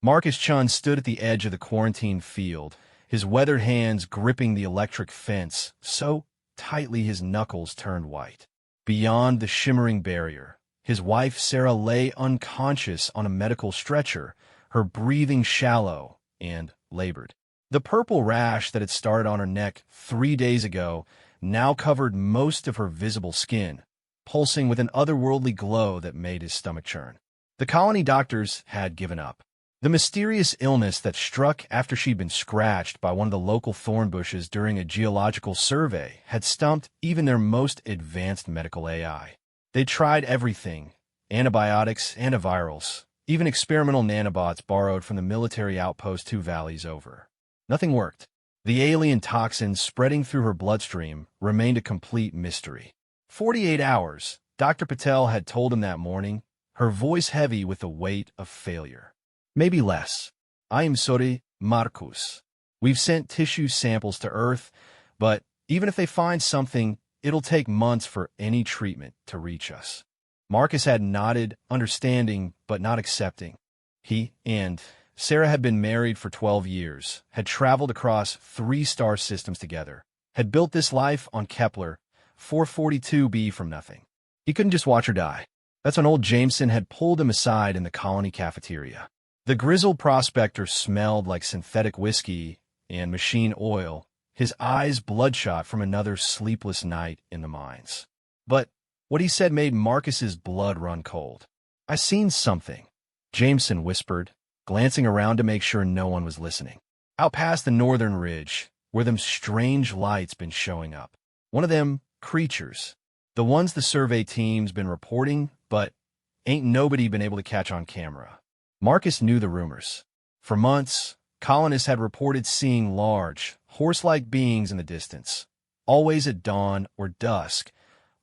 Marcus Chun stood at the edge of the quarantine field, his weathered hands gripping the electric fence so tightly his knuckles turned white. Beyond the shimmering barrier, his wife Sarah lay unconscious on a medical stretcher, her breathing shallow and labored. The purple rash that had started on her neck 3 days ago now covered most of her visible skin, pulsing with an otherworldly glow that made his stomach churn. The colony doctors had given up. The mysterious illness that struck after she'd been scratched by one of the local thorn bushes during a geological survey had stumped even their most advanced medical AI. They tried everything: antibiotics, antivirals, even experimental nanobots borrowed from the military outpost 2 valleys over. Nothing worked. The alien toxins spreading through her bloodstream remained a complete mystery. 48 hours, Dr. Patel had told him that morning, her voice heavy with the weight of failure. Maybe less. I am sorry, Marcus. We've sent tissue samples to Earth, but even if they find something, it'll take months for any treatment to reach us. Marcus had nodded, understanding but not accepting. He and Sarah had been married for 12 years, had traveled across 3 star systems together, had built this life on Kepler 442b from nothing. He couldn't just watch her die. That's when old Jameson had pulled him aside in the colony cafeteria. The grizzled prospector smelled like synthetic whiskey and machine oil, his eyes bloodshot from another sleepless night in the mines. But what he said made Marcus's blood run cold. "I seen something," Jameson whispered, glancing around to make sure no one was listening. "Out past the northern ridge, where them strange lights been showing up. One of them creatures. The ones the survey team's been reporting, but ain't nobody been able to catch on camera." Marcus knew the rumors. For months, colonists had reported seeing large, horse-like beings in the distance, always at dawn or dusk,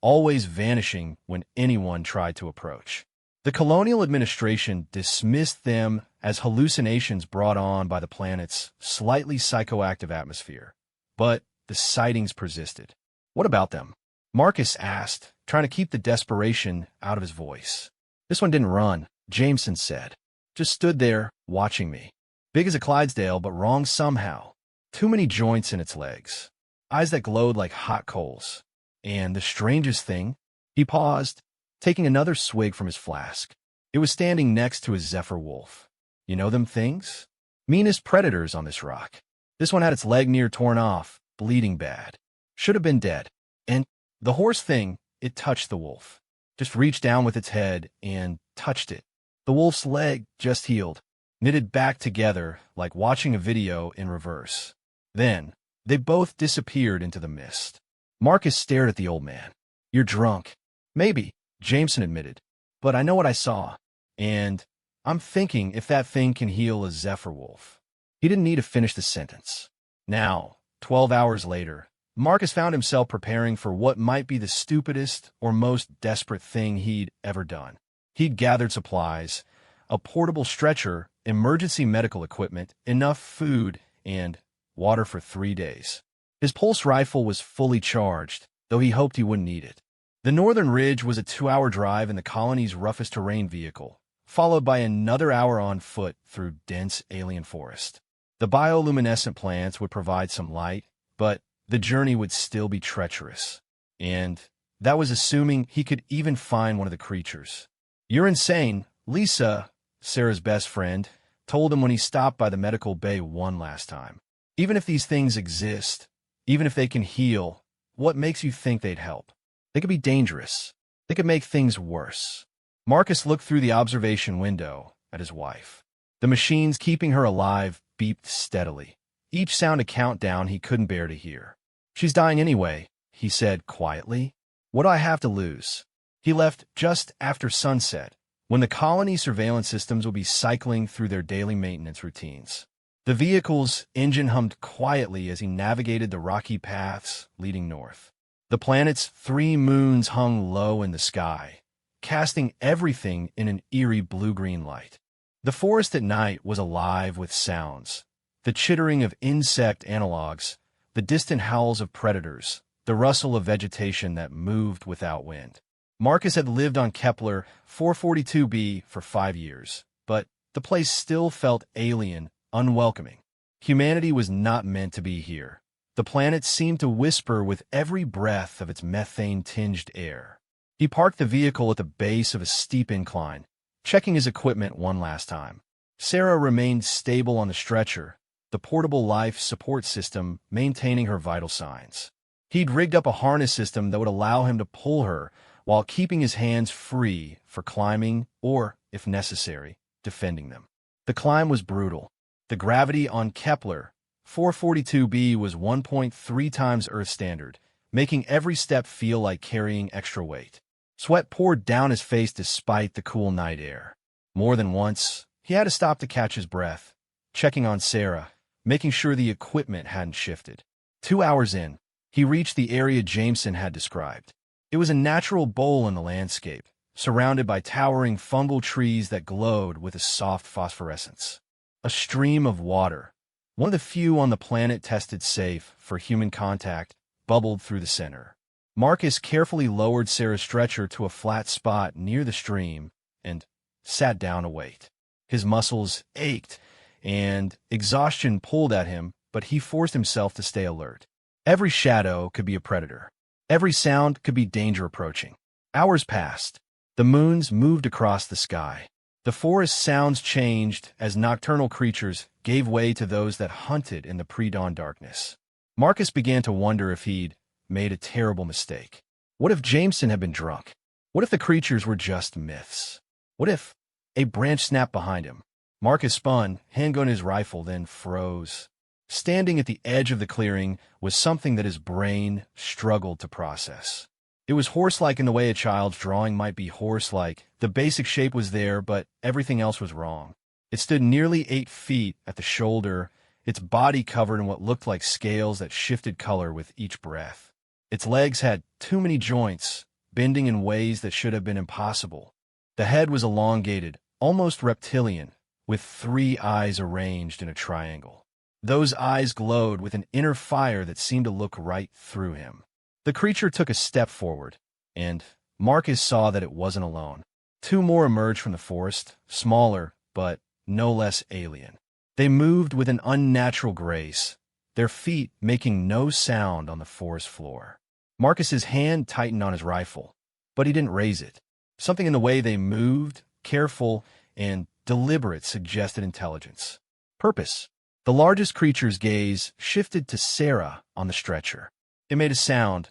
always vanishing when anyone tried to approach. The colonial administration dismissed them as hallucinations brought on by the planet's slightly psychoactive atmosphere. But the sightings persisted. "What about them?" Marcus asked, trying to keep the desperation out of his voice. "This one didn't run," Jameson said. "Just stood there, watching me. Big as a Clydesdale, but wrong somehow. Too many joints in its legs. Eyes that glowed like hot coals. And the strangest thing," he paused, taking another swig from his flask. "It was standing next to a Zephyr wolf. You know them things? Meanest predators on this rock. This one had its leg near torn off, bleeding bad. Should have been dead. And the horse thing, it touched the wolf. Just reached down with its head and touched it. The wolf's leg just healed, knitted back together like watching a video in reverse. Then, they both disappeared into the mist." Marcus stared at the old man. "You're drunk." "Maybe," Jameson admitted, "but I know what I saw. And I'm thinking if that thing can heal a Zephyr wolf." He didn't need to finish the sentence. Now, 12 hours later, Marcus found himself preparing for what might be the stupidest or most desperate thing he'd ever done. He'd gathered supplies, a portable stretcher, emergency medical equipment, enough food, and water for 3 days. His pulse rifle was fully charged, though he hoped he wouldn't need it. The northern ridge was a 2-hour drive in the colony's roughest terrain vehicle, followed by another hour on foot through dense alien forest. The bioluminescent plants would provide some light, but the journey would still be treacherous. And that was assuming he could even find one of the creatures. "You're insane," Lisa, Sarah's best friend, told him when he stopped by the medical bay one last time. "Even if these things exist, even if they can heal, what makes you think they'd help? They could be dangerous. They could make things worse." Marcus looked through the observation window at his wife. The machines keeping her alive beeped steadily, each sound a countdown he couldn't bear to hear. "She's dying anyway," he said quietly. "What do I have to lose?" He left just after sunset, when the colony surveillance systems would be cycling through their daily maintenance routines. The vehicle's engine hummed quietly as he navigated the rocky paths leading north. The planet's 3 moons hung low in the sky, casting everything in an eerie blue-green light. The forest at night was alive with sounds: the chittering of insect analogues, the distant howls of predators, the rustle of vegetation that moved without wind. Marcus had lived on Kepler 442b for 5 years, but the place still felt alien, unwelcoming. Humanity was not meant to be here. The planet seemed to whisper with every breath of its methane-tinged air. He parked the vehicle at the base of a steep incline, checking his equipment one last time. Sarah remained stable on the stretcher, the portable life support system maintaining her vital signs. He'd rigged up a harness system that would allow him to pull her while keeping his hands free for climbing or, if necessary, defending them. The climb was brutal. The gravity on Kepler 442b was 1.3 times Earth standard, making every step feel like carrying extra weight. Sweat poured down his face despite the cool night air. More than once, he had to stop to catch his breath, checking on Sarah, making sure the equipment hadn't shifted. 2 hours in, he reached the area Jameson had described. It was a natural bowl in the landscape, surrounded by towering fungal trees that glowed with a soft phosphorescence. A stream of water, one of the few on the planet tested safe for human contact, bubbled through the center. Marcus carefully lowered Sarah's stretcher to a flat spot near the stream and sat down to wait. His muscles ached, and exhaustion pulled at him, but he forced himself to stay alert. Every shadow could be a predator. Every sound could be danger approaching. Hours passed. The moons moved across the sky. The forest sounds changed as nocturnal creatures gave way to those that hunted in the pre-dawn darkness. Marcus began to wonder if he'd made a terrible mistake. What if Jameson had been drunk? What if the creatures were just myths? What if a branch snapped behind him? Marcus spun, handgun in his rifle, then froze. Standing at the edge of the clearing was something that his brain struggled to process. It was horse-like in the way a child's drawing might be horse-like. The basic shape was there, but everything else was wrong. It stood nearly 8 feet at the shoulder, its body covered in what looked like scales that shifted color with each breath. Its legs had too many joints, bending in ways that should have been impossible. The head was elongated, almost reptilian, with 3 eyes arranged in a triangle. Those eyes glowed with an inner fire that seemed to look right through him. The creature took a step forward, and Marcus saw that it wasn't alone. 2 more emerged from the forest, smaller, but no less alien. They moved with an unnatural grace, their feet making no sound on the forest floor. Marcus's hand tightened on his rifle, but he didn't raise it. Something in the way they moved, careful and deliberate, suggested intelligence. Purpose. The largest creature's gaze shifted to Sarah on the stretcher. It made a sound.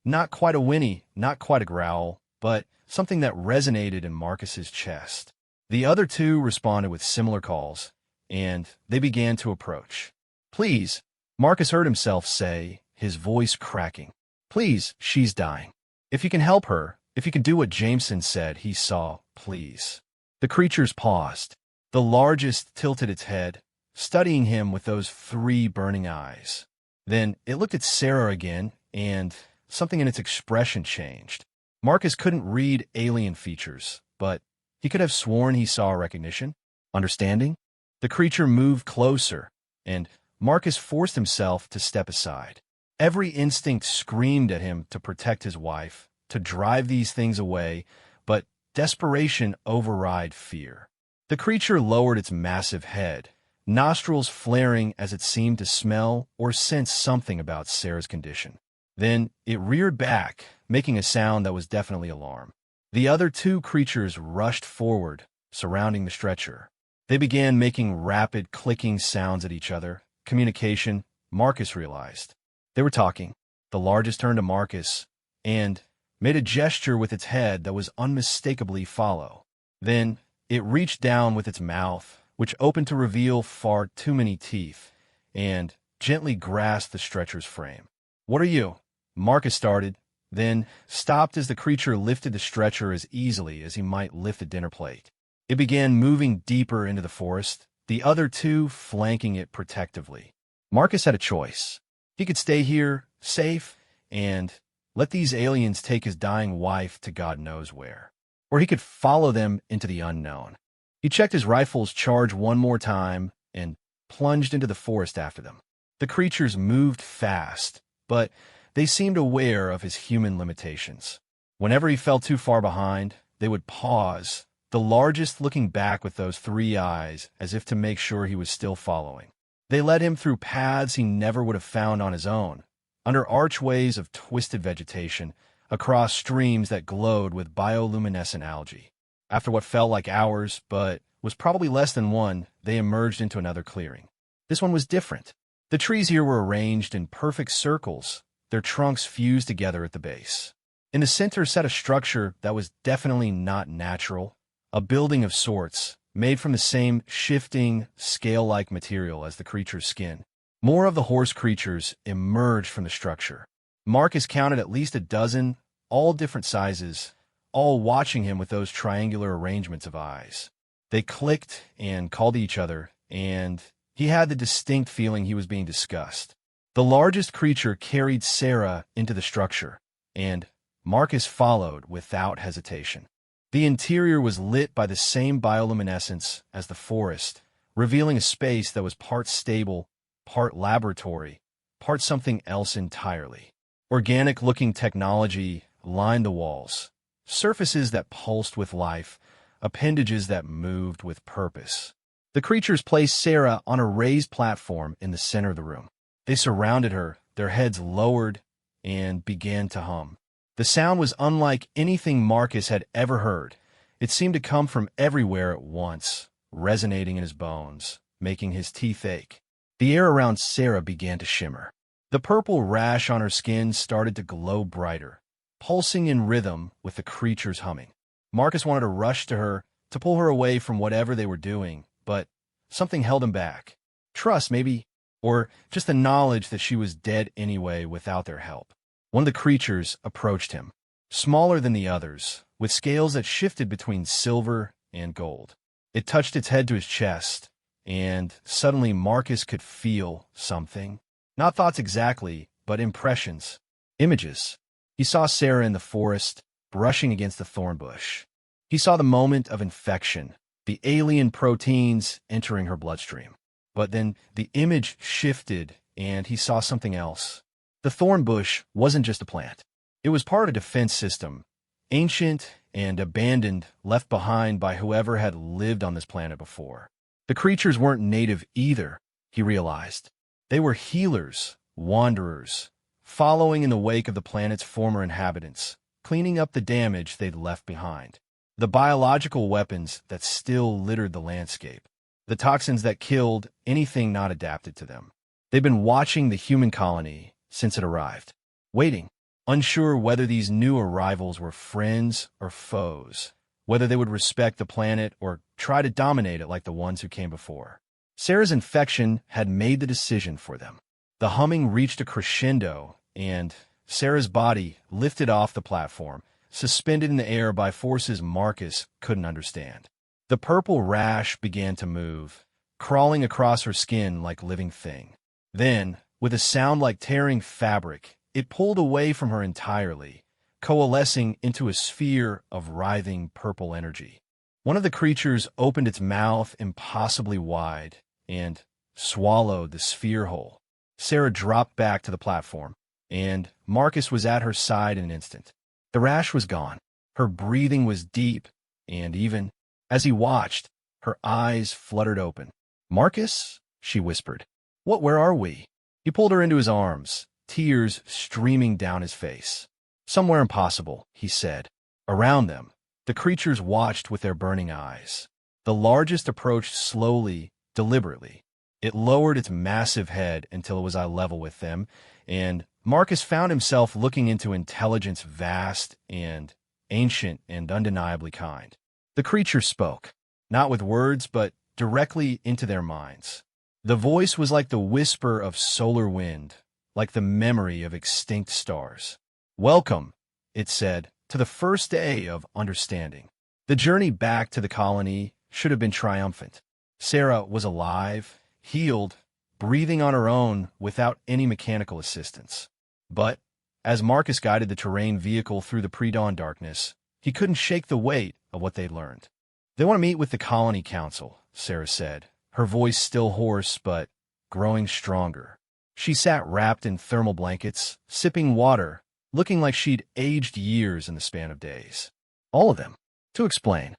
Not quite a whinny, not quite a growl, but something that resonated in Marcus's chest. The other 2 responded with similar calls, and they began to approach. "Please," Marcus heard himself say, his voice cracking. "Please, she's dying. If you can help her, if you can do what Jameson said he saw, please." The creatures paused. The largest tilted its head, studying him with those 3 burning eyes. Then it looked at Sarah again, and something in its expression changed. Marcus couldn't read alien features, but he could have sworn he saw recognition, understanding. The creature moved closer, and Marcus forced himself to step aside. Every instinct screamed at him to protect his wife, to drive these things away, but desperation override fear. The creature lowered its massive head, nostrils flaring as it seemed to smell or sense something about Sarah's condition. Then it reared back, making a sound that was definitely alarm. The other 2 creatures rushed forward, surrounding the stretcher. They began making rapid clicking sounds at each other. Communication, Marcus realized. They were talking. The largest turned to Marcus and made a gesture with its head that was unmistakably follow. Then it reached down with its mouth, which opened to reveal far too many teeth, and gently grasped the stretcher's frame. "What are you?" Marcus started, then stopped as the creature lifted the stretcher as easily as he might lift a dinner plate. It began moving deeper into the forest, the other 2 flanking it protectively. Marcus had a choice. He could stay here, safe, and let these aliens take his dying wife to God knows where. Or he could follow them into the unknown. He checked his rifle's charge one more time and plunged into the forest after them. The creatures moved fast, but they seemed aware of his human limitations. Whenever he fell too far behind, they would pause, the largest looking back with those 3 eyes as if to make sure he was still following. They led him through paths he never would have found on his own, under archways of twisted vegetation, across streams that glowed with bioluminescent algae. After what felt like hours, but was probably less than one, they emerged into another clearing. This one was different. The trees here were arranged in perfect circles, their trunks fused together at the base. In the center sat a structure that was definitely not natural, a building of sorts, made from the same shifting, scale-like material as the creature's skin. More of the horse creatures emerged from the structure. Marcus counted at least a dozen, all different sizes, all watching him with those triangular arrangements of eyes. They clicked and called to each other, and he had the distinct feeling he was being discussed. The largest creature carried Sarah into the structure, and Marcus followed without hesitation. The interior was lit by the same bioluminescence as the forest, revealing a space that was part stable, part laboratory, part something else entirely. Organic-looking technology lined the walls, surfaces that pulsed with life, appendages that moved with purpose. The creatures placed Sarah on a raised platform in the center of the room. They surrounded her, their heads lowered, and began to hum. The sound was unlike anything Marcus had ever heard. It seemed to come from everywhere at once, resonating in his bones, making his teeth ache. The air around Sarah began to shimmer. The purple rash on her skin started to glow brighter, pulsing in rhythm with the creature's humming. Marcus wanted to rush to her, to pull her away from whatever they were doing, but something held him back. Trust, maybe, or just the knowledge that she was dead anyway without their help. One of the creatures approached him, smaller than the others, with scales that shifted between silver and gold. It touched its head to his chest, and suddenly Marcus could feel something. Not thoughts exactly, but impressions, images. He saw Sarah in the forest, brushing against the thorn bush. He saw the moment of infection, the alien proteins entering her bloodstream. But then the image shifted, and he saw something else. The thorn bush wasn't just a plant. It was part of a defense system, ancient and abandoned, left behind by whoever had lived on this planet before. The creatures weren't native either, he realized. They were healers, wanderers, following in the wake of the planet's former inhabitants, cleaning up the damage they'd left behind. The biological weapons that still littered the landscape. The toxins that killed anything not adapted to them. They'd been watching the human colony since it arrived, waiting, unsure whether these new arrivals were friends or foes, whether they would respect the planet or try to dominate it like the ones who came before. Sarah's infection had made the decision for them. The humming reached a crescendo, and Sarah's body lifted off the platform, suspended in the air by forces Marcus couldn't understand. The purple rash began to move, crawling across her skin like a living thing. Then, with a sound like tearing fabric, it pulled away from her entirely, coalescing into a sphere of writhing purple energy. One of the creatures opened its mouth impossibly wide and swallowed the sphere whole. Sarah dropped back to the platform, and Marcus was at her side in an instant. The rash was gone. Her breathing was deep and even. As he watched, her eyes fluttered open. "Marcus?" she whispered. Where are we?" He pulled her into his arms, tears streaming down his face. "Somewhere impossible," he said. Around them, the creatures watched with their burning eyes. The largest approached slowly, deliberately. It lowered its massive head until it was eye level with them, and Marcus found himself looking into intelligence vast and ancient and undeniably kind. The creature spoke, not with words, but directly into their minds. The voice was like the whisper of solar wind, like the memory of extinct stars. "Welcome," it said, "to the first day of understanding." The journey back to the colony should have been triumphant. Sarah was alive, healed, breathing on her own without any mechanical assistance. But, as Marcus guided the terrain vehicle through the pre-dawn darkness, he couldn't shake the weight of what they'd learned. "They want to meet with the Colony Council," Sarah said, her voice still hoarse but growing stronger. She sat wrapped in thermal blankets, sipping water, looking like she'd aged years in the span of days. "All of them." To explain.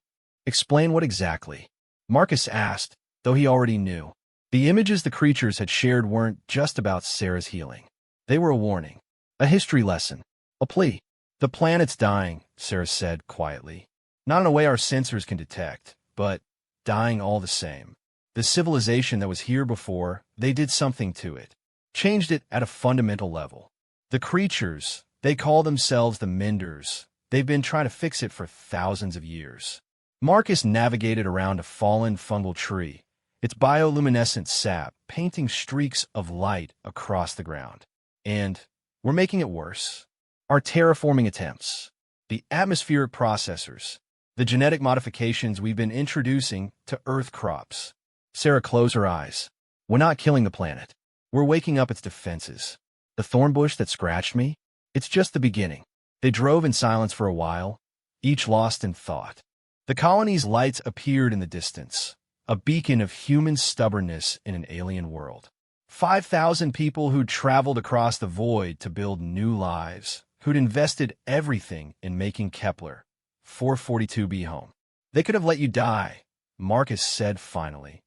Explain what exactly? Marcus asked, though he already knew. The images the creatures had shared weren't just about Sarah's healing. They were a warning, a history lesson, a plea. The planet's dying, Sarah said quietly. Not in a way our sensors can detect, but dying all the same. The civilization that was here before, they did something to it. Changed it at a fundamental level. The creatures, they call themselves the Menders. They've been trying to fix it for thousands of years. Marcus navigated around a fallen fungal tree, its bioluminescent sap painting streaks of light across the ground. And we're making it worse. Our terraforming attempts, the atmospheric processors, the genetic modifications we've been introducing to Earth crops. Sarah closed her eyes. We're not killing the planet. We're waking up its defenses. The thorn bush that scratched me? It's just the beginning. They drove in silence for a while, each lost in thought. The colony's lights appeared in the distance, a beacon of human stubbornness in an alien world. 5,000 people who'd traveled across the void to build new lives, who'd invested everything in making Kepler 442b home. They could have let you die, Marcus said finally.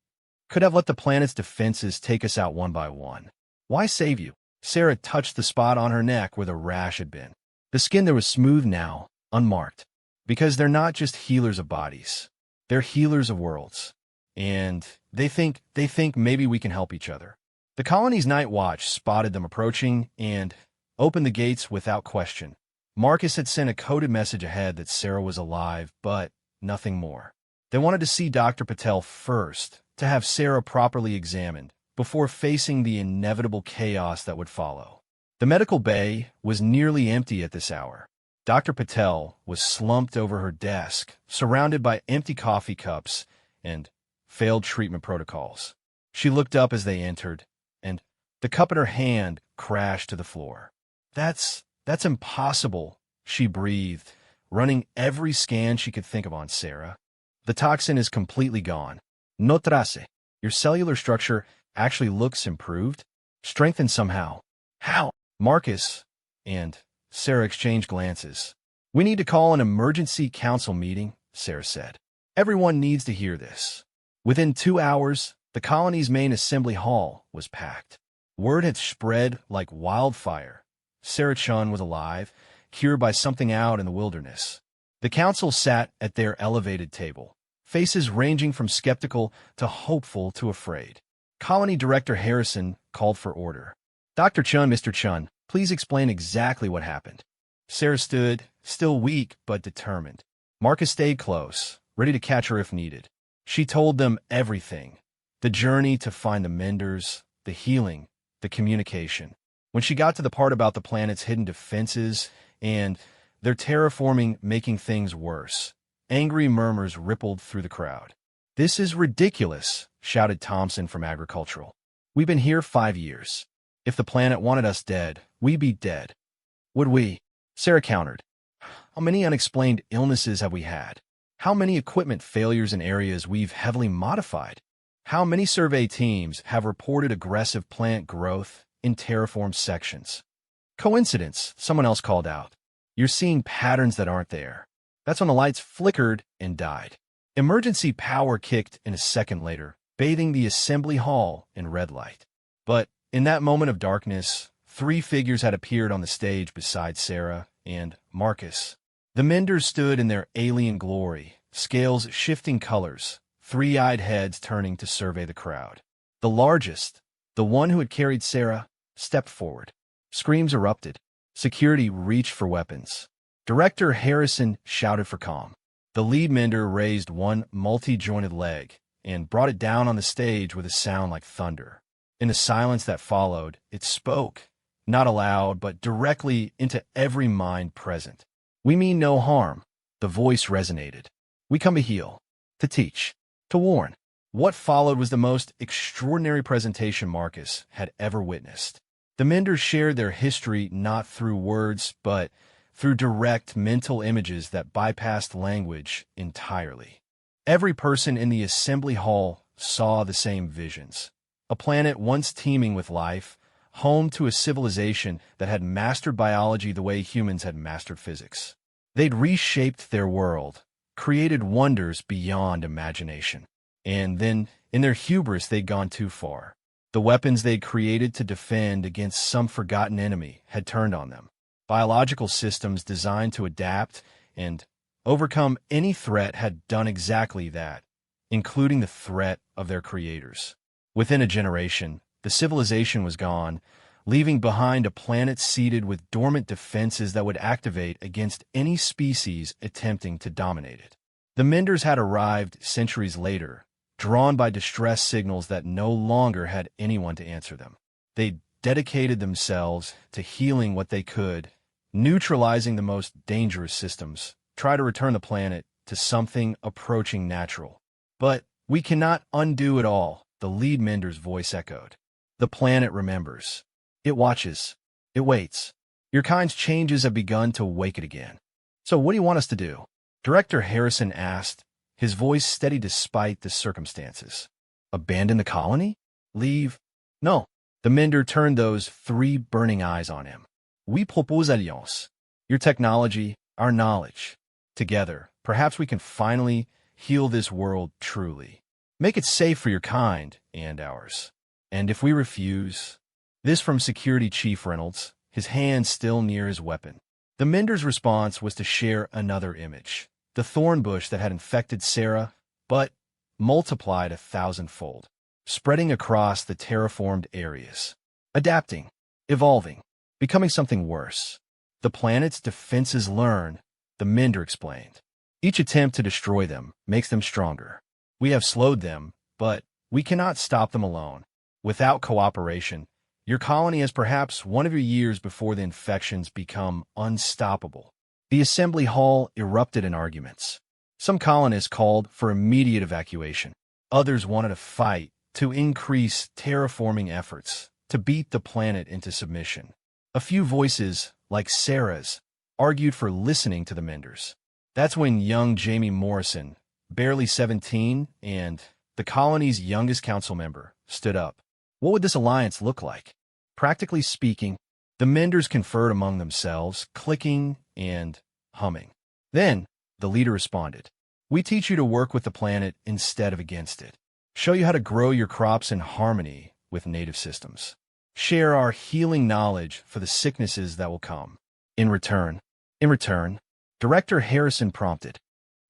Could have let the planet's defenses take us out one by one. Why save you? Sarah touched the spot on her neck where the rash had been. The skin there was smooth now, unmarked. Because they're not just healers of bodies. They're healers of worlds. And they think maybe we can help each other. The colony's night watch spotted them approaching and opened the gates without question. Marcus had sent a coded message ahead that Sarah was alive, but nothing more. They wanted to see Dr. Patel first, to have Sarah properly examined, before facing the inevitable chaos that would follow. The medical bay was nearly empty at this hour. Dr. Patel was slumped over her desk, surrounded by empty coffee cups and failed treatment protocols. She looked up as they entered, and the cup in her hand crashed to the floor. That's impossible, she breathed, running every scan she could think of on Sarah. The toxin is completely gone. No trace. Your cellular structure actually looks improved, strengthened somehow. How? Marcus and Sarah exchanged glances. We need to call an emergency council meeting, Sarah said. Everyone needs to hear this. Within 2 hours, the colony's main assembly hall was packed. Word had spread like wildfire. Sarah Chun was alive, cured by something out in the wilderness. The council sat at their elevated table, faces ranging from skeptical to hopeful to afraid. Colony Director Harrison called for order. Dr. Chun, Mr. Chun, please explain exactly what happened. Sarah stood, still weak but determined. Marcus stayed close, ready to catch her if needed. She told them everything. The journey to find the Menders, the healing, the communication. When she got to the part about the planet's hidden defenses and their terraforming making things worse, angry murmurs rippled through the crowd. This is ridiculous, shouted Thompson from Agricultural. We've been here 5 years. If the planet wanted us dead, we'd be dead. Would we? Sarah countered. How many unexplained illnesses have we had? How many equipment failures in areas we've heavily modified? How many survey teams have reported aggressive plant growth in terraformed sections? Coincidence, someone else called out. You're seeing patterns that aren't there. That's when the lights flickered and died. Emergency power kicked in a second later, bathing the assembly hall in red light. But in that moment of darkness, 3 figures had appeared on the stage beside Sarah and Marcus. The Menders stood in their alien glory, scales shifting colors, 3-eyed heads turning to survey the crowd. The largest, the one who had carried Sarah, stepped forward. Screams erupted. Security reached for weapons. Director Harrison shouted for calm. The lead Mender raised one multi-jointed leg and brought it down on the stage with a sound like thunder. In the silence that followed, it spoke, not aloud, but directly into every mind present. We mean no harm. The voice resonated. We come to heal, to teach, to warn. What followed was the most extraordinary presentation Marcus had ever witnessed. The Menders shared their history not through words, but through direct mental images that bypassed language entirely. Every person in the assembly hall saw the same visions. A planet once teeming with life, home to a civilization that had mastered biology the way humans had mastered physics. They'd reshaped their world, created wonders beyond imagination. And then, in their hubris, they'd gone too far. The weapons they'd created to defend against some forgotten enemy had turned on them. Biological systems designed to adapt and overcome any threat had done exactly that, including the threat of their creators. Within a generation, the civilization was gone, leaving behind a planet seeded with dormant defenses that would activate against any species attempting to dominate it. The Menders had arrived centuries later, drawn by distress signals that no longer had anyone to answer them. They dedicated themselves to healing what they could, neutralizing the most dangerous systems, try to return the planet to something approaching natural. But we cannot undo it all, the lead Mender's voice echoed. The planet remembers. It watches. It waits. Your kind's changes have begun to wake it again. So what do you want us to do? Director Harrison asked, his voice steady despite the circumstances. Abandon the colony? Leave? No. The Mender turned those 3 burning eyes on him. We propose alliance. Your technology, our knowledge. Together, perhaps we can finally heal this world truly. Make it safe for your kind and ours. And if we refuse... This from Security Chief Reynolds, his hand still near his weapon. The Mender's response was to share another image. The thorn bush that had infected Sarah, but multiplied 1,000-fold, spreading across the terraformed areas. Adapting, evolving, becoming something worse. The planet's defenses learn, the Mender explained. Each attempt to destroy them makes them stronger. We have slowed them, but we cannot stop them alone. Without cooperation, your colony has perhaps one of your years before the infections become unstoppable. The assembly hall erupted in arguments. Some colonists called for immediate evacuation. Others wanted a fight to increase terraforming efforts, to beat the planet into submission. A few voices, like Sarah's, argued for listening to the Menders. That's when young Jamie Morrison, barely 17, and the colony's youngest council member, stood up. What would this alliance look like? Practically speaking, the Menders conferred among themselves, clicking and humming. Then, the leader responded, we teach you to work with the planet instead of against it. Show you how to grow your crops in harmony with native systems. Share our healing knowledge for the sicknesses that will come. In return, Director Harrison prompted,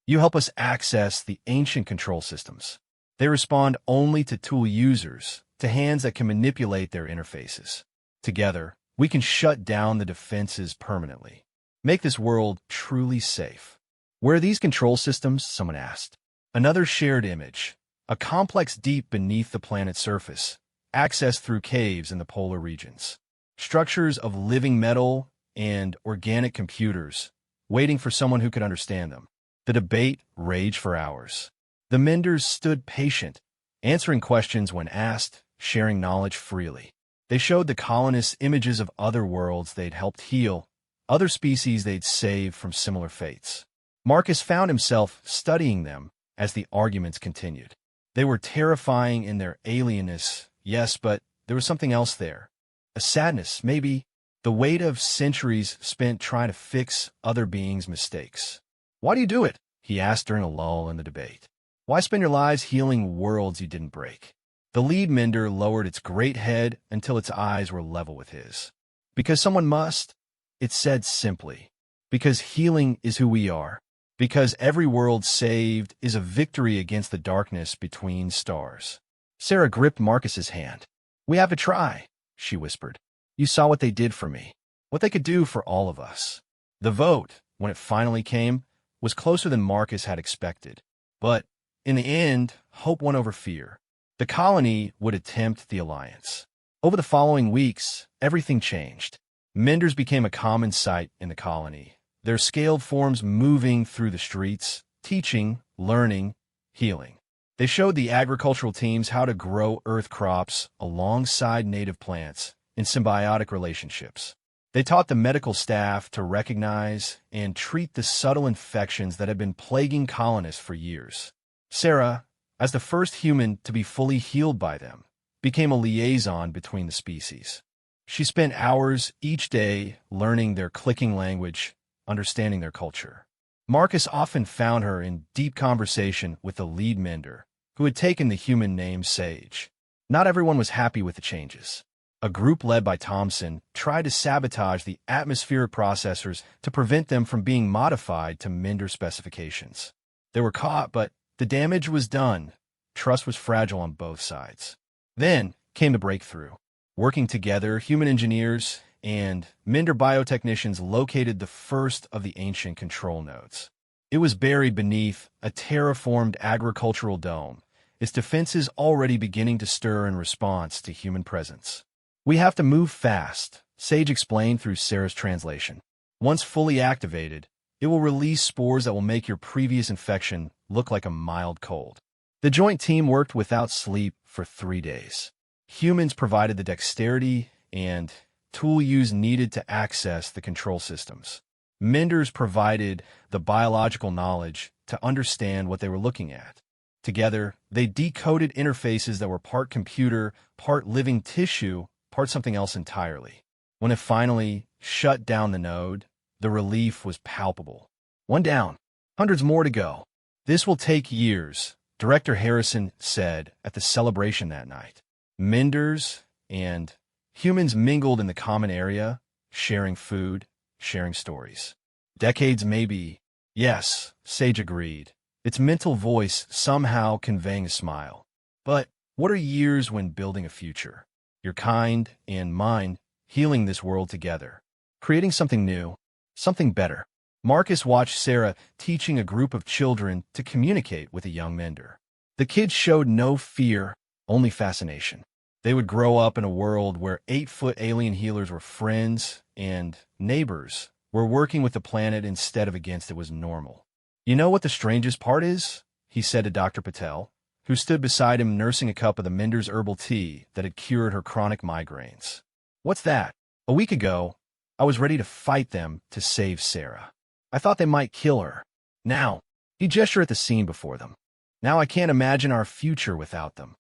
you help us access the ancient control systems. They respond only to tool users, to hands that can manipulate their interfaces. Together, we can shut down the defenses permanently. Make this world truly safe. Where are these control systems? Someone asked. Another shared image. A complex deep beneath the planet's surface, accessed through caves in the polar regions. Structures of living metal and organic computers, waiting for someone who could understand them. The debate raged for hours. The Menders stood patient, answering questions when asked, sharing knowledge freely. They showed the colonists images of other worlds they'd helped heal, other species they'd saved from similar fates. Marcus found himself studying them as the arguments continued. They were terrifying in their alienness, yes, but there was something else there. A sadness, maybe, the weight of centuries spent trying to fix other beings' mistakes. Why do you do it? He asked during a lull in the debate. Why spend your lives healing worlds you didn't break? The lead Mender lowered its great head until its eyes were level with his. Because someone must, it said simply. Because healing is who we are. Because every world saved is a victory against the darkness between stars. Sarah gripped Marcus's hand. We have to try, she whispered. You saw what they did for me, what they could do for all of us. The vote, when it finally came, was closer than Marcus had expected. But, in the end, hope won over fear. The colony would attempt the alliance. Over the following weeks, everything changed. Menders became a common sight in the colony, their scaled forms moving through the streets, teaching, learning, healing. They showed the agricultural teams how to grow earth crops alongside native plants in symbiotic relationships. They taught the medical staff to recognize and treat the subtle infections that had been plaguing colonists for years. Sarah, as the first human to be fully healed by them, became a liaison between the species. She spent hours each day learning their clicking language, understanding their culture. Marcus often found her in deep conversation with the lead mender, who had taken the human name Sage. Not everyone was happy with the changes. A group led by Thompson tried to sabotage the atmospheric processors to prevent them from being modified to Mender specifications. They were caught, but the damage was done. Trust was fragile on both sides. Then came the breakthrough. Working together, human engineers and Mender biotechnicians located the first of the ancient control nodes. It was buried beneath a terraformed agricultural dome, its defenses already beginning to stir in response to human presence. "We have to move fast," Sage explained through Sarah's translation. "Once fully activated, it will release spores that will make your previous infection look like a mild cold." The joint team worked without sleep for 3 days. Humans provided the dexterity and tool use needed to access the control systems. Menders provided the biological knowledge to understand what they were looking at. Together, they decoded interfaces that were part computer, part living tissue, part something else entirely. When it finally shut down the node, the relief was palpable. One down, hundreds more to go. "This will take years," Director Harrison said at the celebration that night. Menders and humans mingled in the common area, sharing food, sharing stories. "Decades maybe." "Yes," Sage agreed, its mental voice somehow conveying a smile. "But what are years when building a future? Your kind and mine healing this world together, creating something new, something better." Marcus watched Sarah teaching a group of children to communicate with a young mender. The kids showed no fear, only fascination. They would grow up in a world where 8-foot alien healers were friends and neighbors, where working with the planet instead of against it was normal. "You know what the strangest part is?" he said to Dr. Patel, who stood beside him nursing a cup of the Mender's herbal tea that had cured her chronic migraines. "What's that? A week ago, I was ready to fight them to save Sarah. I thought they might kill her. Now," he gestured at the scene before them, "now I can't imagine our future without them."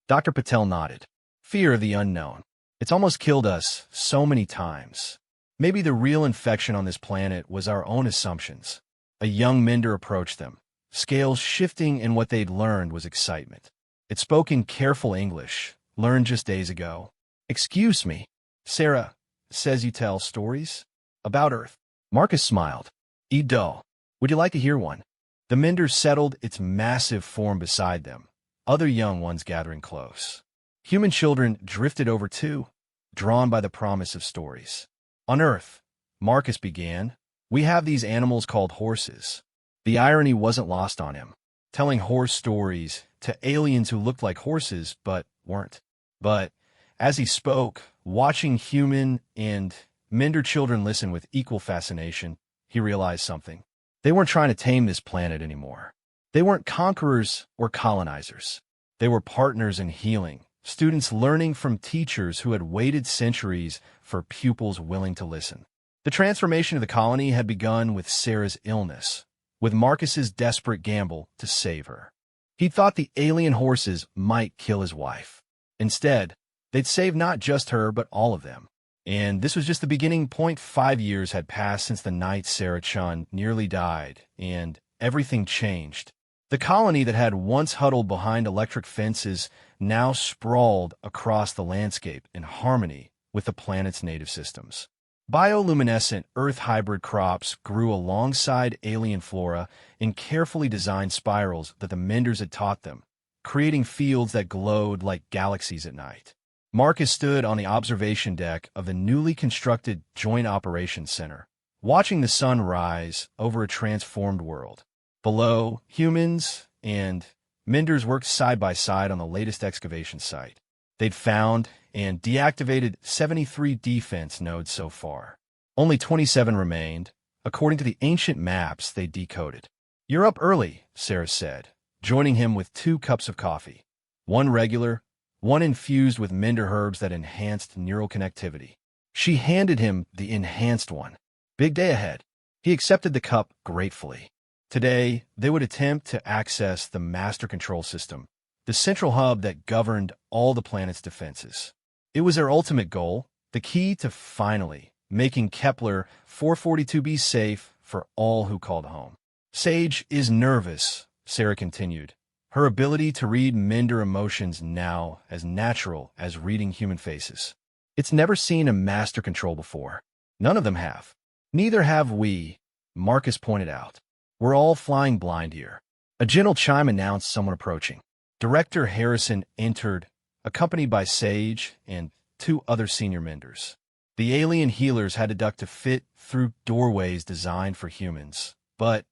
Dr. Patel nodded. "Fear of the unknown. It's almost killed us so many times. Maybe the real infection on this planet was our own assumptions." A young mender approached them. Scales shifting in what they'd learned was excitement. It spoke in careful English, learned just days ago. "Excuse me, Sarah says you tell stories about Earth." Marcus smiled. "Edo, would you like to hear one?" The mender settled its massive form beside them, other young ones gathering close. Human children drifted over too, drawn by the promise of stories. "On Earth," Marcus began, "we have these animals called horses." The irony wasn't lost on him, telling horse stories to aliens who looked like horses but weren't. But as he spoke, watching human and mender children listen with equal fascination, he realized something. They weren't trying to tame this planet anymore. They weren't conquerors or colonizers. They were partners in healing, students learning from teachers who had waited centuries for pupils willing to listen. The transformation of the colony had begun with Sarah's illness, with Marcus's desperate gamble to save her. He thought the alien horses might kill his wife. Instead, they'd save not just her, but all of them. And this was just the beginning. 5 years had passed since the night Sarah Chun nearly died, and everything changed. The colony that had once huddled behind electric fences now sprawled across the landscape in harmony with the planet's native systems. Bioluminescent Earth hybrid crops grew alongside alien flora in carefully designed spirals that the Menders had taught them, creating fields that glowed like galaxies at night. Marcus stood on the observation deck of the newly constructed Joint Operations Center, watching the sun rise over a transformed world. Below, humans and Menders worked side by side on the latest excavation site. They'd found and deactivated 73 defense nodes so far. Only 27 remained, according to the ancient maps they decoded. "You're up early," Sarah said, joining him with 2 cups of coffee. One regular, one infused with Mender herbs that enhanced neural connectivity. She handed him the enhanced one. Big day ahead. He accepted the cup gratefully. Today, they would attempt to access the master control system, the central hub that governed all the planet's defenses. It was their ultimate goal, the key to finally making Kepler 442b safe for all who called home. Sage is nervous, Sarah continued, her ability to read Minder emotions now as natural as reading human faces. It's never seen a master control before. None of them have. Neither have we, Marcus pointed out. We're all flying blind here. A gentle chime announced someone approaching. Director Harrison entered, accompanied by Sage and 2 other senior Minders. The alien healers had to duck to fit through doorways designed for humans, but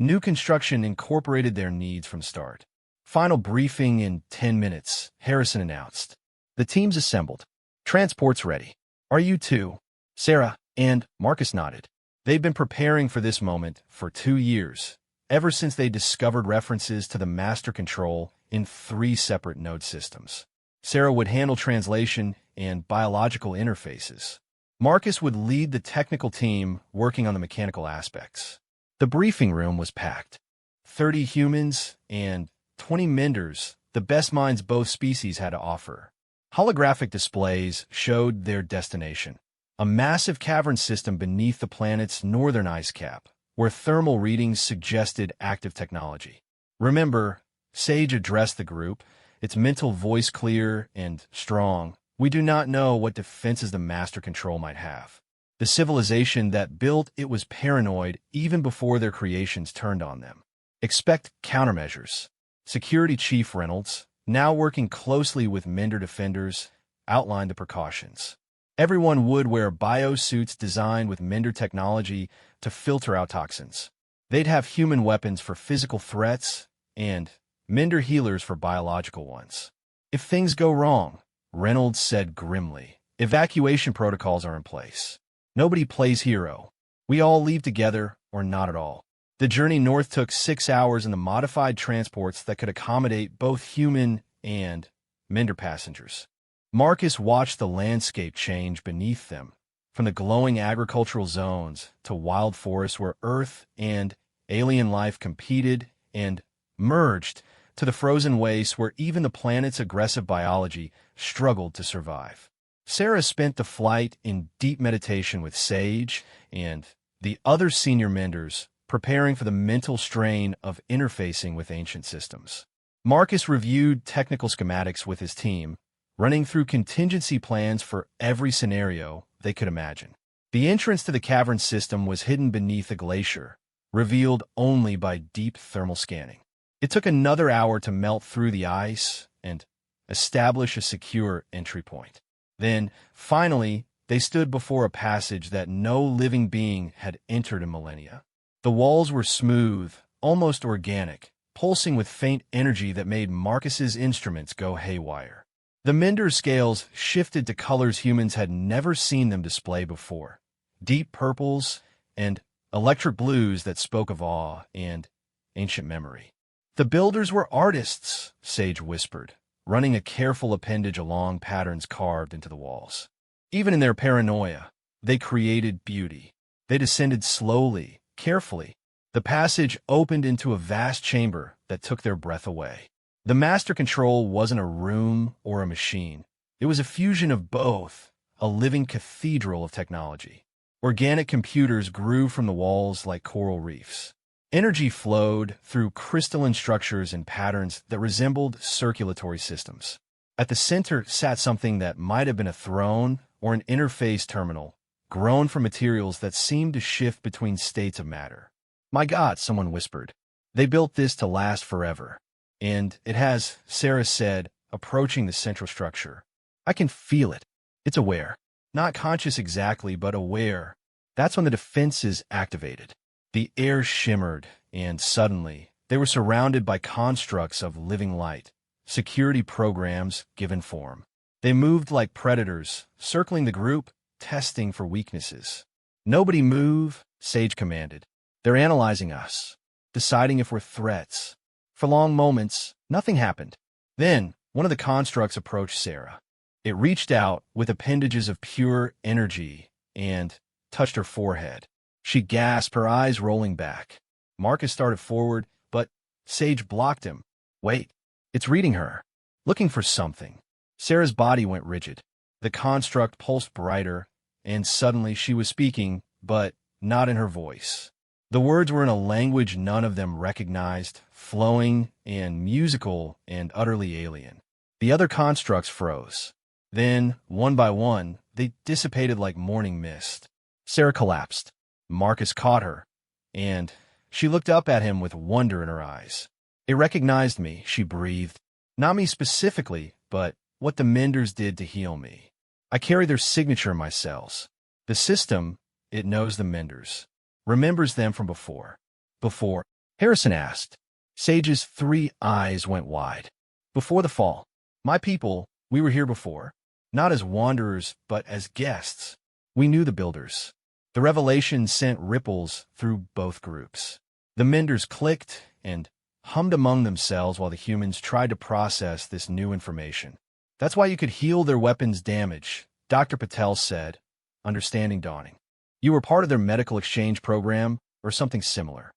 new construction incorporated their needs from start. Final briefing in 10 minutes, Harrison announced. The team's assembled. Transport's ready. Are you too? Sarah and Marcus nodded. They've been preparing for this moment for 2 years, ever since they discovered references to the master control in 3 separate node systems. Sarah would handle translation and biological interfaces. Marcus would lead the technical team working on the mechanical aspects. The briefing room was packed. 30 humans and 20 Minders, the best minds both species had to offer. Holographic displays showed their destination. A massive cavern system beneath the planet's northern ice cap, where thermal readings suggested active technology. Remember, Sage addressed the group, its mental voice clear and strong. We do not know what defenses the master control might have. The civilization that built it was paranoid even before their creations turned on them. Expect countermeasures. Security Chief Reynolds, now working closely with Minder defenders, outlined the precautions. Everyone would wear biosuits designed with Minder technology to filter out toxins. They'd have human weapons for physical threats and Minder healers for biological ones. If things go wrong, Reynolds said grimly, evacuation protocols are in place. Nobody plays hero. We all leave together or not at all. The journey north took 6 hours in the modified transports that could accommodate both human and Minder passengers. Marcus watched the landscape change beneath them, from the glowing agricultural zones to wild forests where Earth and alien life competed and merged, to the frozen wastes where even the planet's aggressive biology struggled to survive. Sarah spent the flight in deep meditation with Sage and the other senior Minders, preparing for the mental strain of interfacing with ancient systems. Marcus reviewed technical schematics with his team, running through contingency plans for every scenario they could imagine. The entrance to the cavern system was hidden beneath a glacier, revealed only by deep thermal scanning. It took another hour to melt through the ice and establish a secure entry point. Then, finally, they stood before a passage that no living being had entered in millennia. The walls were smooth, almost organic, pulsing with faint energy that made Marcus's instruments go haywire. The Minder scales shifted to colors humans had never seen them display before, deep purples and electric blues that spoke of awe and ancient memory. The builders were artists, Sage whispered, running a careful appendage along patterns carved into the walls. Even in their paranoia, they created beauty. They descended slowly, carefully. The passage opened into a vast chamber that took their breath away. The master control wasn't a room or a machine. It was a fusion of both, a living cathedral of technology. Organic computers grew from the walls like coral reefs. Energy flowed through crystalline structures and patterns that resembled circulatory systems. At the center sat something that might have been a throne or an interface terminal, grown from materials that seemed to shift between states of matter. My God, someone whispered. They built this to last forever. And it has, Sarah said, approaching the central structure. I can feel it. It's aware. Not conscious exactly, but aware. That's when the defense is activated. The air shimmered, and suddenly, they were surrounded by constructs of living light, security programs given form. They moved like predators, circling the group, testing for weaknesses. Nobody move, Sage commanded. They're analyzing us, deciding if we're threats. For long moments, nothing happened. Then, one of the constructs approached Sarah. It reached out with appendages of pure energy and touched her forehead. She gasped, her eyes rolling back. Marcus started forward, but Sage blocked him. Wait, it's reading her, looking for something. Sarah's body went rigid. The construct pulsed brighter, and suddenly she was speaking, but not in her voice. The words were in a language none of them recognized, flowing and musical and utterly alien. The other constructs froze. Then, one by one, they dissipated like morning mist. Sarah collapsed. Marcus caught her, and she looked up at him with wonder in her eyes. It recognized me, she breathed. Not me specifically, but what the Menders did to heal me. I carry their signature in my cells. The system, it knows the Menders. Remembers them from before. Before? Harrison asked. Sage's 3 eyes went wide. Before the fall. My people, we were here before. Not as wanderers, but as guests. We knew the Builders. The revelation sent ripples through both groups. The Menders clicked and hummed among themselves while the humans tried to process this new information. That's why you could heal their weapons' damage, Dr. Patel said, understanding dawning. You were part of their medical exchange program, or something similar.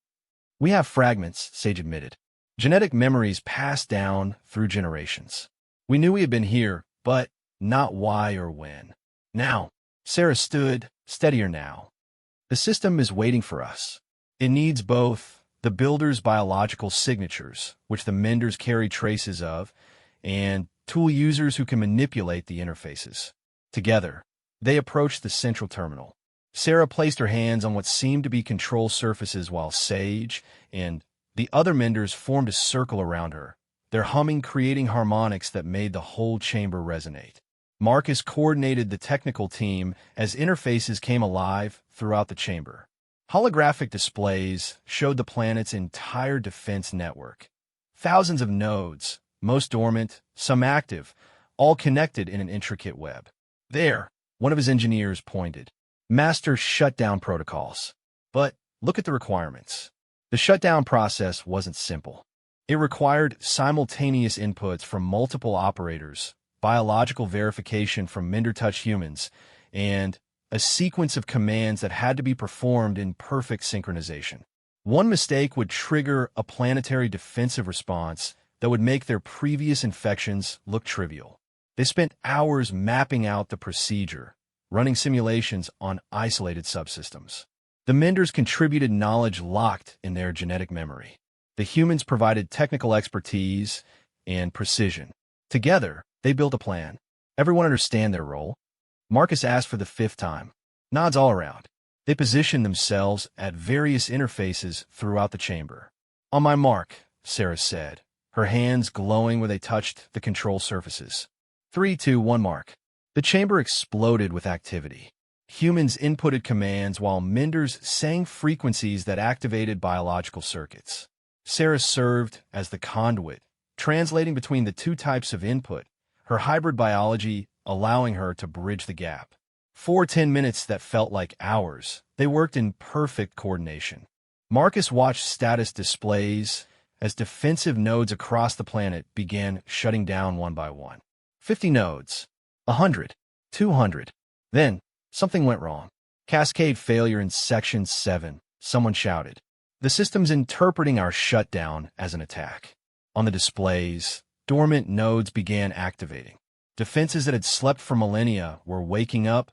We have fragments, Sage admitted. Genetic memories passed down through generations. We knew we had been here, but not why or when. Now, Sarah stood, steadier now. The system is waiting for us. It needs both the Builders' biological signatures, which the Menders carry traces of, and tool users who can manipulate the interfaces. Together, they approached the central terminal. Sarah placed her hands on what seemed to be control surfaces while Sage and the other Menders formed a circle around her, their humming creating harmonics that made the whole chamber resonate. Marcus coordinated the technical team as interfaces came alive throughout the chamber. Holographic displays showed the planet's entire defense network. Thousands of nodes, most dormant, some active, all connected in an intricate web. There, one of his engineers pointed. Master shutdown protocols. But look at the requirements. The shutdown process wasn't simple. It required simultaneous inputs from multiple operators, biological verification from Mender-touch humans, and a sequence of commands that had to be performed in perfect synchronization. One mistake would trigger a planetary defensive response that would make their previous infections look trivial. They spent hours mapping out the procedure, running simulations on isolated subsystems. The Menders contributed knowledge locked in their genetic memory. The humans provided technical expertise and precision. Together, they built a plan. Everyone understand their role? Marcus asked for the 5th time. Nods all around. They positioned themselves at various interfaces throughout the chamber. On my mark, Sarah said, her hands glowing where they touched the control surfaces. 3, 2, 1 mark. The chamber exploded with activity. Humans inputted commands while Menders sang frequencies that activated biological circuits. Sarah served as the conduit, translating between the 2 types of input, her hybrid biology allowing her to bridge the gap. 4 10 minutes that felt like hours, they worked in perfect coordination. Marcus watched status displays as defensive nodes across the planet began shutting down one by one. 50 nodes. 100. 200. Then, something went wrong. Cascade failure in Section 7, someone shouted. The system's interpreting our shutdown as an attack. On the displays, dormant nodes began activating. Defenses that had slept for millennia were waking up,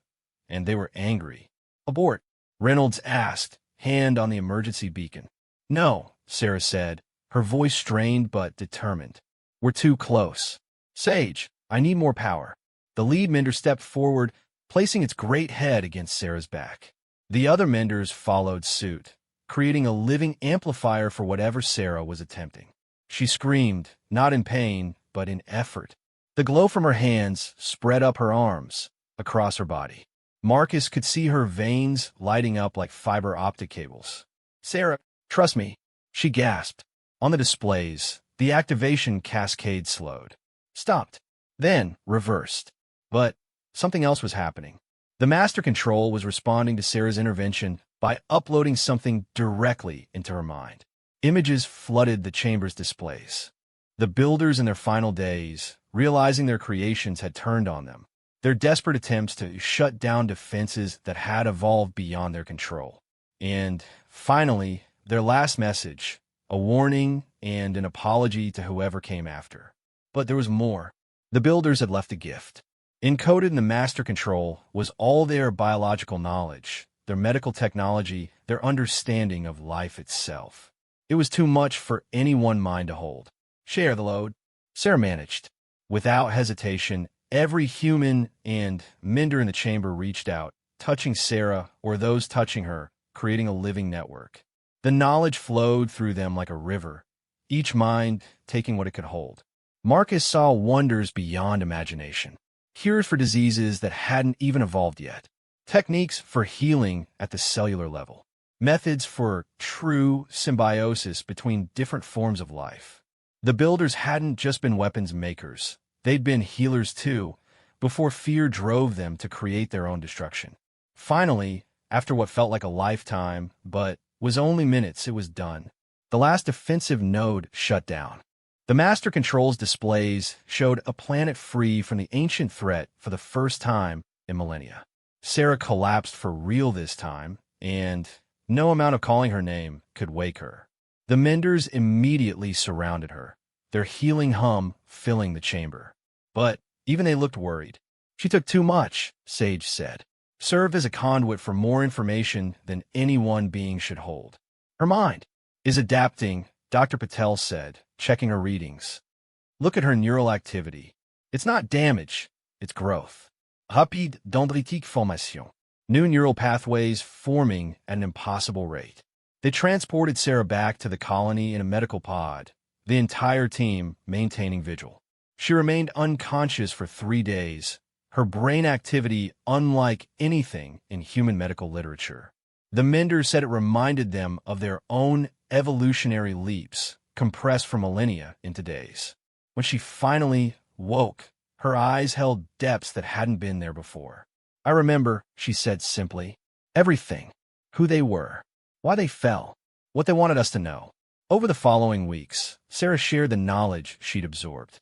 and they were angry. Abort, Reynolds asked, hand on the emergency beacon. No, Sarah said, her voice strained but determined. We're too close. Sage, I need more power. The lead Mender stepped forward, placing its great head against Sarah's back. The other Menders followed suit, creating a living amplifier for whatever Sarah was attempting. She screamed, not in pain, but in effort. The glow from her hands spread up her arms, across her body. Marcus could see her veins lighting up like fiber optic cables. Sarah, trust me, she gasped. On the displays, the activation cascade slowed. Stopped. Then reversed. But something else was happening. The master control was responding to Sarah's intervention by uploading something directly into her mind. Images flooded the chamber's displays. The Builders in their final days, realizing their creations had turned on them, their desperate attempts to shut down defenses that had evolved beyond their control. And finally, their last message, a warning and an apology to whoever came after. But there was more. The Builders had left a gift. Encoded in the master control was all their biological knowledge, their medical technology their understanding of life itself. It was too much for any one mind to hold. Share the load, Sarah managed. Without hesitation, every human and Minder in the chamber reached out, touching Sarah or those touching her, creating a living network. The knowledge flowed through them like a river, each mind taking what it could hold. Marcus saw wonders beyond imagination. Cures for diseases that hadn't even evolved yet. Techniques for healing at the cellular level. Methods for true symbiosis between different forms of life. The builders hadn't just been weapons makers. They'd been healers too, before fear drove them to create their own destruction. Finally, after what felt like a lifetime, but was only minutes, it was done. The last defensive node shut down. The master controls displays showed a planet free from the ancient threat for the first time in millennia. Sarah collapsed for real this time, and no amount of calling her name could wake her. The Menders immediately surrounded her, their healing hum filling the chamber. But even they looked worried. She took too much, Sage said. Served as a conduit for more information than any one being should hold. Her mind is adapting, Dr. Patel said, checking her readings. Look at her neural activity. It's not damage, it's growth. Rapide dendritique formation. New neural pathways forming at an impossible rate. They transported Sarah back to the colony in a medical pod, the entire team maintaining vigil. She remained unconscious for 3 days, her brain activity unlike anything in human medical literature. The Menders said it reminded them of their own evolutionary leaps, compressed from millennia into days. When she finally woke, her eyes held depths that hadn't been there before. I remember, she said simply, everything, who they were, why they fell, what they wanted us to know. Over the following weeks, Sarah shared the knowledge she'd absorbed.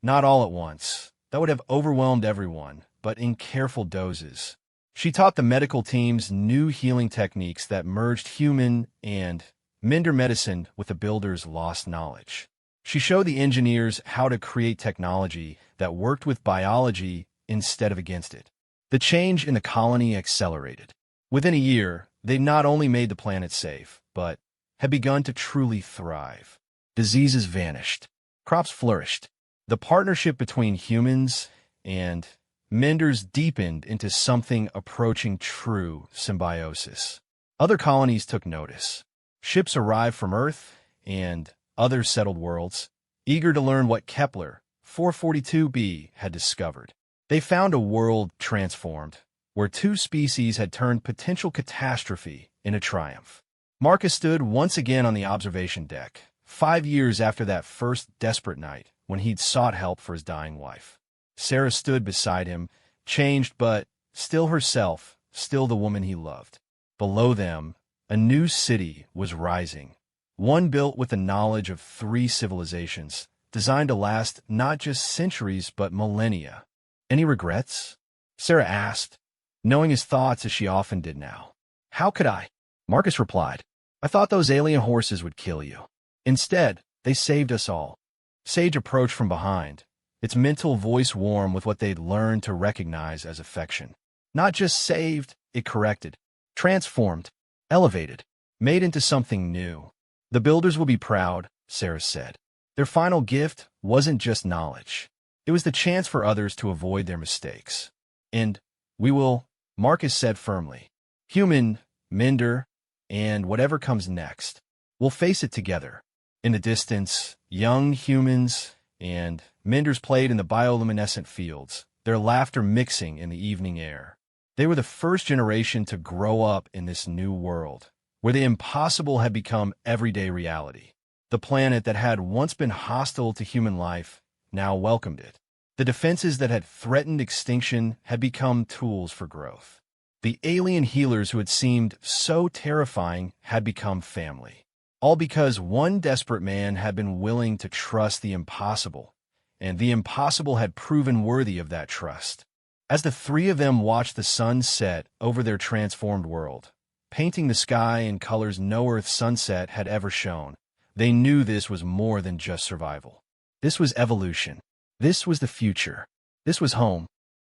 Not all at once. That would have overwhelmed everyone, but in careful doses. She taught the medical teams new healing techniques that merged human and Minder medicine with the builders' lost knowledge. She showed the engineers how to create technology that worked with biology instead of against it. The change in the colony accelerated. Within a year, they not only made the planet safe, but had begun to truly thrive. Diseases vanished. Crops flourished. The partnership between humans and Menders deepened into something approaching true symbiosis. Other colonies took notice. Ships arrived from Earth and other settled worlds, eager to learn what Kepler 442b had discovered. They found a world transformed, where 2 species had turned potential catastrophe into triumph. Marcus stood once again on the observation deck, 5 years after that first desperate night when he'd sought help for his dying wife. Sarah stood beside him, changed but still herself, still the woman he loved. Below them, a new city was rising, one built with the knowledge of 3 civilizations, designed to last not just centuries but millennia. Any regrets? Sarah asked, knowing his thoughts as she often did now. How could I? Marcus replied, I thought those alien horses would kill you. Instead, they saved us all. Sage approached from behind, its mental voice warm with what they'd learned to recognize as affection. Not just saved, it corrected, transformed, elevated, made into something new. The builders will be proud, Sarah said. Their final gift wasn't just knowledge. It was the chance for others to avoid their mistakes. And we will, Marcus said firmly. Human, Minder, and whatever comes next, we'll face it together. In the distance, young humans and Minders played in the bioluminescent fields, their laughter mixing in the evening air. They were the first generation to grow up in this new world, where the impossible had become everyday reality. The planet that had once been hostile to human life now welcomed it. The defenses that had threatened extinction had become tools for growth. The alien healers who had seemed so terrifying had become family. All because one desperate man had been willing to trust the impossible, and the impossible had proven worthy of that trust. As the 3 of them watched the sun set over their transformed world, painting the sky in colors no Earth sunset had ever shown, they knew this was more than just survival. This was evolution. This was the future. This was home.